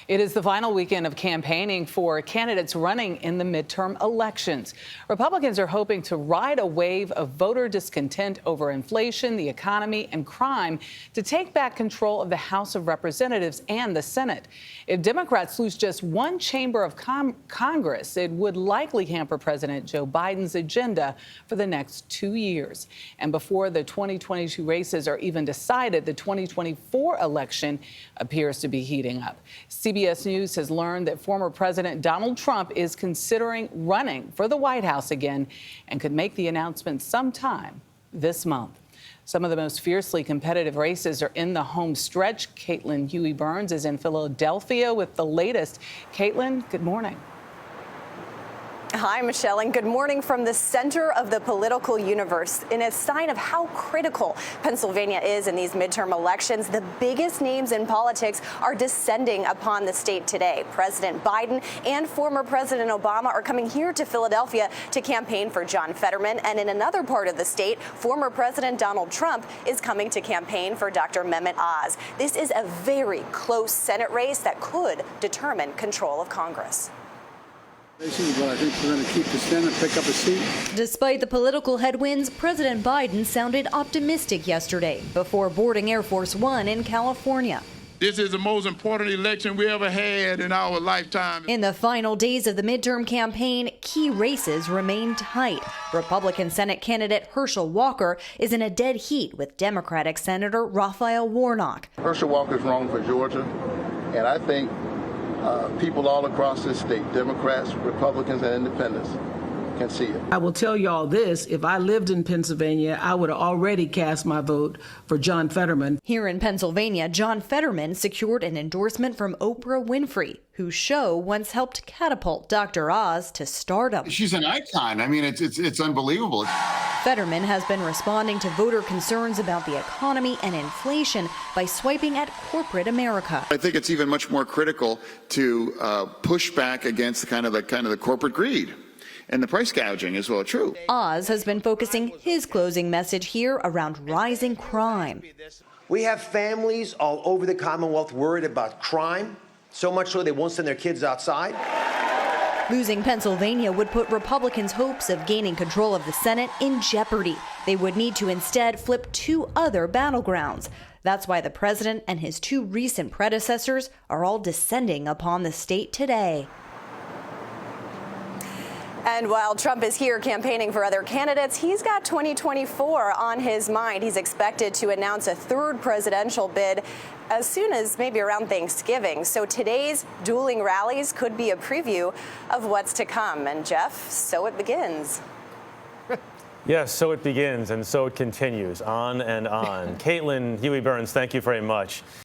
It is the final weekend of campaigning for candidates running in the midterm elections. Republicans are hoping to ride a wave of voter discontent over inflation, the economy, and crime to take back control of the House of Representatives and the Senate. If Democrats lose just one chamber of Congress, it would likely hamper President Joe Biden's agenda for the next 2 years. And before the 2022 races are even decided, the 2024 election appears to be heating up. CBS News has learned that former President Donald Trump is considering running for the White House again and could make the announcement sometime this month. Some of the most fiercely competitive races are in the home stretch. Caitlin Huey-Burns is in Philadelphia with the latest. Caitlin, good morning. Hi, Michelle, and good morning from the center of the political universe. In a sign of how critical Pennsylvania is in these midterm elections, the biggest names in politics are descending upon the state today. President Biden and former President Obama are coming here to Philadelphia to campaign for John Fetterman. And in another part of the state, former President Donald Trump is coming to campaign for Dr. Mehmet Oz. This is a very close Senate race that could determine control of Congress. But I think we're going to keep the Senate, pick up a seat. Despite the political headwinds, President Biden sounded optimistic yesterday before boarding Air Force One in California. This is the most important election we ever had in our lifetime. In the final days of the midterm campaign, key races remain tight. Republican Senate candidate Herschel Walker is in a dead heat with Democratic Senator Raphael Warnock. Herschel Walker is running for Georgia, and I think people all across this state, Democrats, Republicans, and independents, can see it. I will tell you all this, if I lived in Pennsylvania, I would have already cast my vote for John Fetterman. Here in Pennsylvania, John Fetterman secured an endorsement from Oprah Winfrey, whose show once helped catapult Dr. Oz to stardom. She's an icon. I mean, it's unbelievable. Fetterman has been responding to voter concerns about the economy and inflation by swiping at corporate America. I think it's even much more critical to push back against the kind of the corporate greed. And the price gouging is well true. Oz has been focusing his closing message here around rising crime. We have families all over the Commonwealth worried about crime, so much so they won't send their kids outside. Losing Pennsylvania would put Republicans' hopes of gaining control of the Senate in jeopardy. They would need to instead flip two other battlegrounds. That's why the president and his two recent predecessors are all descending upon the state today. And while Trump is here campaigning for other candidates, he's got 2024 on his mind. He's expected to announce a third presidential bid as soon as maybe around Thanksgiving. So today's dueling rallies could be a preview of what's to come. And Jeff, so it begins. Yes, so it begins and so it continues on and on. Caitlin Huey-Burns, thank you very much.